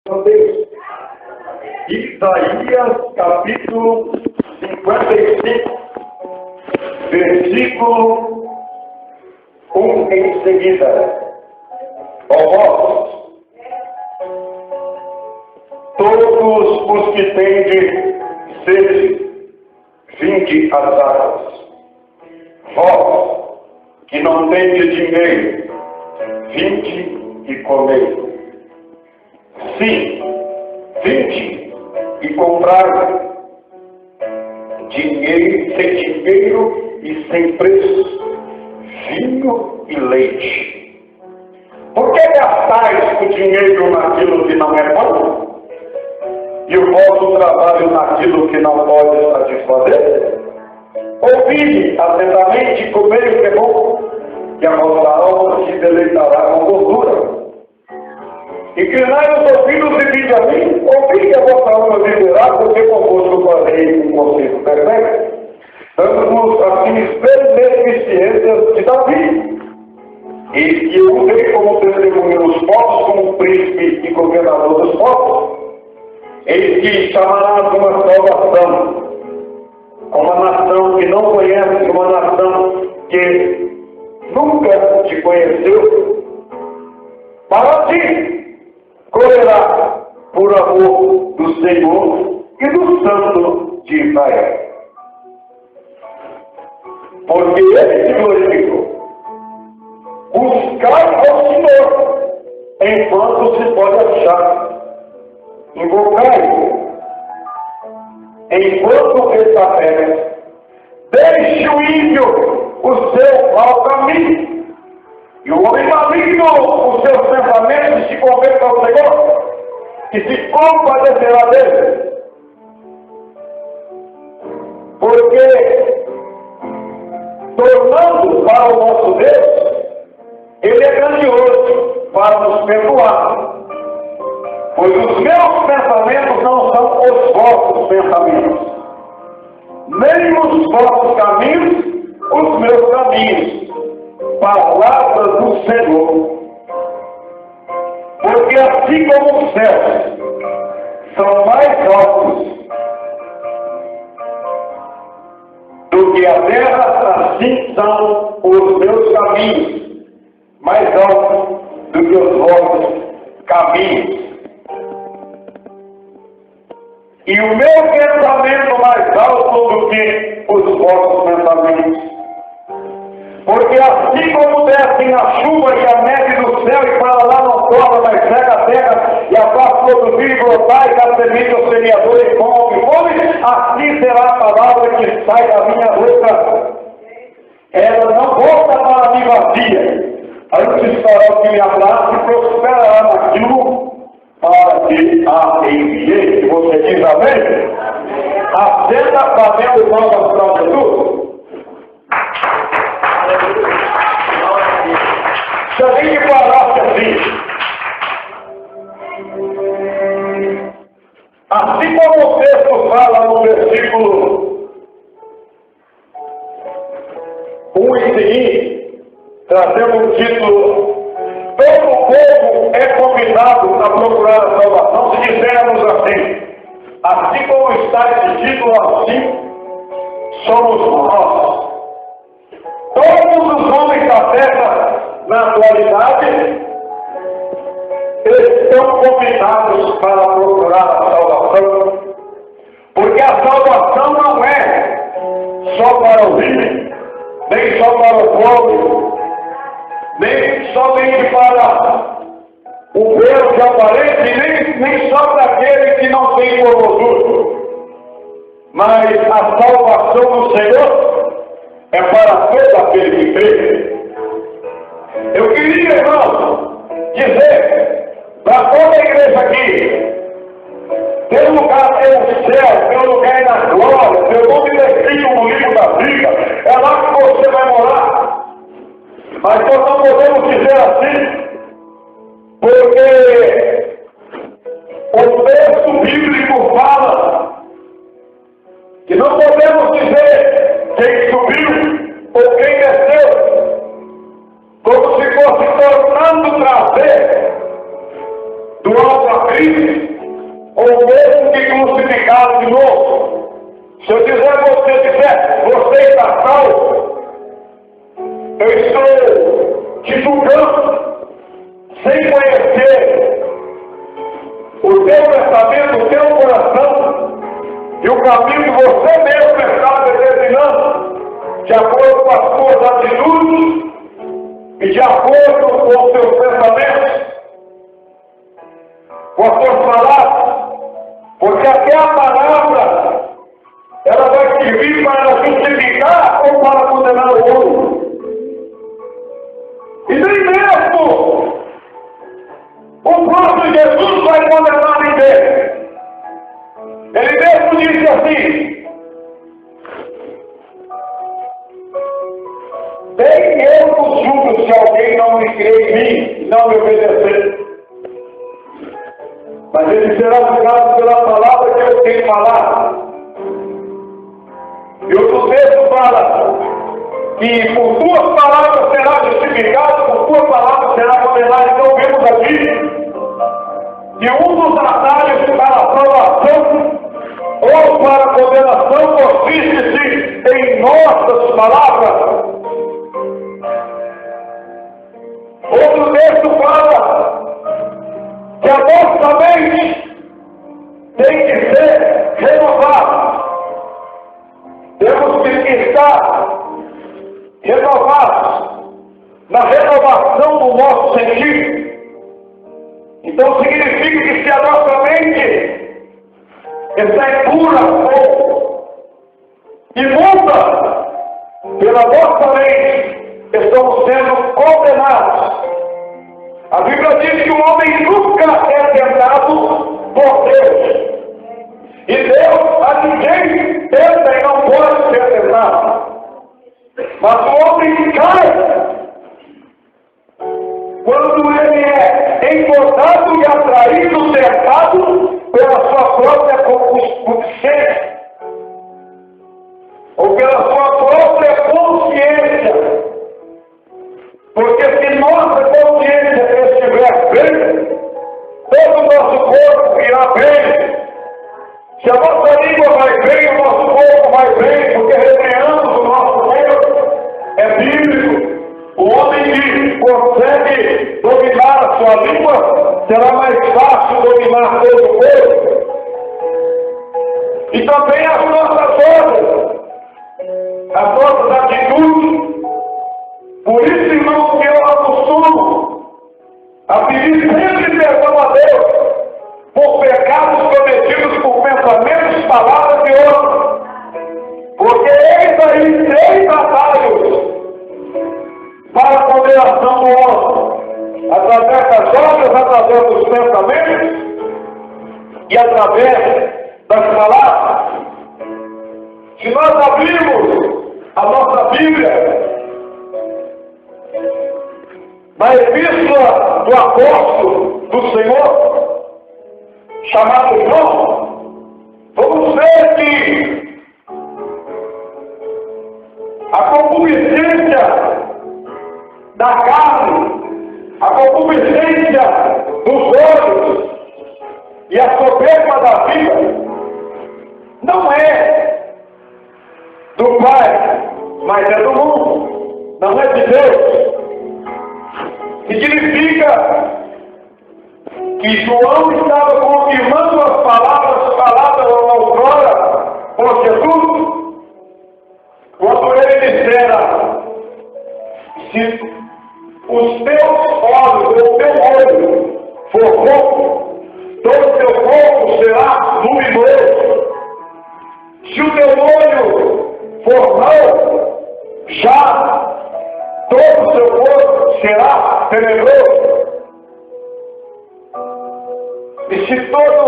Deus. Isaías capítulo 55, versículo 1 em seguida. Ó vós, todos os que tendes sede, vinde às águas. Vós, que não tendes dinheiro, vinde e comei. Sim, vinde e comprai dinheiro, sem dinheiro e sem preço, vinho e leite. Por que gastais o dinheiro naquilo que não é bom? E o vosso trabalho naquilo que não pode satisfazer? Ouvi atentamente e comei o que é bom, e a vossa alma se deleitará com gordura. Inclinai os ouvidos e vinde a mim, ouvi que a vossa alma viverá, porque convosco farei um conselho perfeito. Dando-vos assim beneficências de Davi. Eis que eu usei como testemunho dos povos, como príncipe e governador dos povos. Eis que chamarás uma salvação, uma nação que não conhece, uma nação que nunca te conheceu. Para ti correrá por amor do Senhor e do Santo de Israel. Porque ele se glorificou. Buscai ao Senhor enquanto se pode achar. Invocai-o enquanto está perto. Deixe o ímpio o seu mau caminho, e o homem maligno os seus pensamentos, se converta ao Senhor, que se compadecerá dele. Porque, tornando para o nosso Deus, ele é grandioso para nos perdoar. Pois os meus pensamentos não são os vossos pensamentos, nem os vossos caminhos, os meus caminhos. Palavras do Senhor. Porque assim como os céus são mais altos do que a terra, assim são os meus caminhos mais altos do que os vossos caminhos. E o meu pensamento mais alto do que os vossos pensamentos. Porque assim como descem a chuva e a neve do céu e para lá não torna, mas cega a terra e a faz produzir e brotar e dá semente ao semeador e pão ao que come, assim será a palavra que sai da minha boca. Ela não volta para mim vazia, antes fará o que me abraça e prosperará naquilo para que a enviei. E você diz amém? Acenda fazendo palmas para Jesus. Se a gente parasse assim como o texto fala no versículo 1 e seguinte, trazendo um título: todo o povo é convidado a procurar a salvação, se dissermos assim como está esse título, assim somos nós. Todos os homens da terra, na atualidade, estão convidados para procurar a salvação, porque a salvação não é só para o rico, nem só para o pobre, nem somente para o belo que aparece, nem só para aquele que não tem formosura, mas a salvação do Senhor é para todo aquele que crê. Eu queria, irmão, dizer para toda a igreja aqui: teu lugar é o céu, teu lugar é na glória, teu nome é escrito no livro da vida, é lá que você vai morar. Mas nós não podemos dizer assim, porque o texto bíblico fala que não podemos dizer quem subiu ou quem desceu, como se fosse tornando trazer do alto a Cristo de novo. Se eu disser você está salvo, eu estou te julgando, sem conhecer o teu pensamento, o teu coração, e o caminho que você mesmo está determinando, de acordo com as suas atitudes, e de acordo com os seus pensamentos, com as suas palavras, porque até a palavra, ela vai servir para justificar ou para condenar o outro. E nem mesmo o próprio Jesus vai condenar ninguém. Ele mesmo disse assim: bem eu vos julgo se alguém não me crê em mim e não me obedecer. Mas ele será julgado pela palavra que eu tenho falado. E o texto fala que por tuas palavras será justificado, por tuas palavras será condenado. Então vemos aqui que um dos atalhos para a aprovação ou para a condenação consiste-se em nossas palavras. Outro texto fala que a nossa mente tem que ser renovada. Temos que estar renovados na renovação do nosso sentido. Então significa que se a nossa mente está impura ou imunda pela nossa mente, estamos sendo condenados. A Bíblia diz que o homem nunca é tentado por Deus. E Deus a ninguém tenta e não pode ser tentado. Mas o homem cai quando ele é engordado e atraído, tentado pela sua própria concupiscência, ou pela sua própria consciência. Porque se nossa consciência estiver bem, todo o nosso corpo irá bem. Se a nossa língua vai bem, o nosso corpo vai bem, porque repreendamos o nosso corpo. É bíblico. O homem que consegue dominar a sua língua, será mais fácil dominar todo o corpo. E também as nossas obras, as nossas atitudes. Por isso, irmão, que eu acostumo a pedir sempre perdão a Deus por pecados cometidos por pensamentos, palavras e outros. Porque eis aí 3 atalhos para a condenação do homem: através das obras, através dos pensamentos e através das palavras. Se nós abrirmos a nossa Bíblia na epístola do apóstolo do Senhor, chamado João, vamos ver que a concupiscência da carne, a concupiscência dos olhos e a soberba da vida não é do Pai, mas é do mundo, não é de Deus. Significa que João estava confirmando as palavras faladas outrora por Jesus, quando ele dissera: se os teus olhos, ou o teu olho for bom, todo o teu corpo será luminoso. Se o teu olho for mau, já todo o seu corpo será tenebroso. E se todo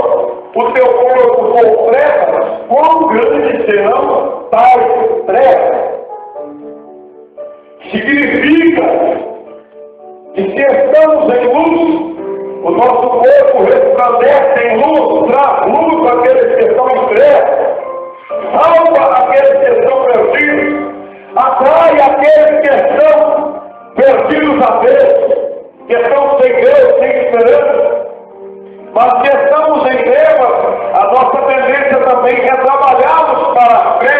o teu corpo for trevas, quão grandes serão tais trevas? Significa que se estamos em luz, o nosso corpo resplandece em luz, traz luz àqueles que estão em trevas, salva aqueles que estão perdidos, atrai aqueles que estão perdidos a Deus, que estão sem Deus, sem esperança. Mas se estamos em trevas, a nossa tendência também também é trabalharmos para a fé,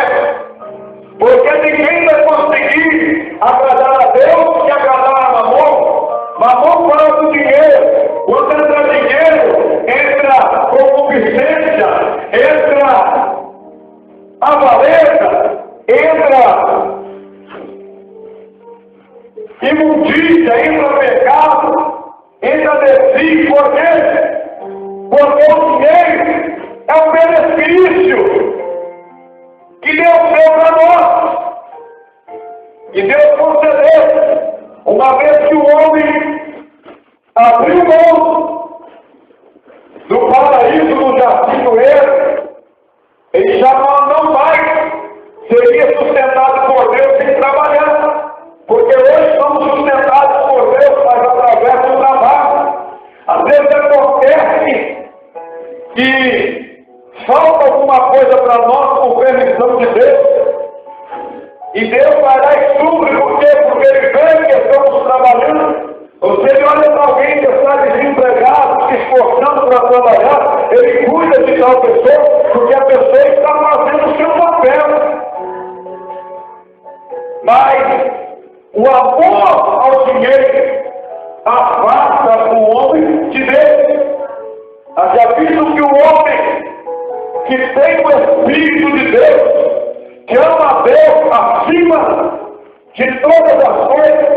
porque ninguém vai conseguir agradar a Deus que agradar a Mamon. Mamon fala do dinheiro. Quando entra dinheiro, entra concupiscência, entra avareza, entra imundícia, entra pecado, entra desvio. Por quê? Porque o dinheiro é um benefício que Deus deu para nós, que Deus concedeu, uma vez que o homem abriu mão do paraíso do jardim do Éden, ele já não mais seria sustentado por Deus sem trabalhar, porque hoje somos sustentados por Deus, mas através do trabalho. Às vezes acontece que falta alguma coisa para nós com permissão de Deus, e Deus vai lá e supre. Por quê? Porque Ele vê que estamos trabalhando. Você olha para alguém que está desempregado, se esforçando para trabalhar, Ele cuida de tal pessoa, porque a pessoa está fazendo o seu papel. Mas o amor ao dinheiro afasta o homem de Deus. Já visto que o homem que tem o Espírito de Deus, que ama a Deus acima de todas as coisas,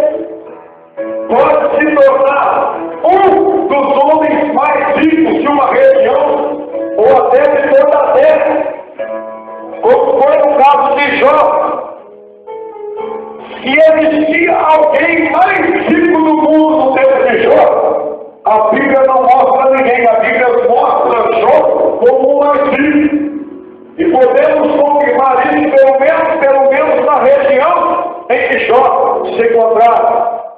pode se tornar um dos homens mais ricos de uma região, ou até de toda a terra, como foi o caso de Jó. Se existia alguém mais rico do mundo dentro de Jó, a Bíblia não mostra ninguém, a Bíblia mostra Jó como o mais rico. E podemos confirmar isso pelo menos na região em que Jó se encontrava.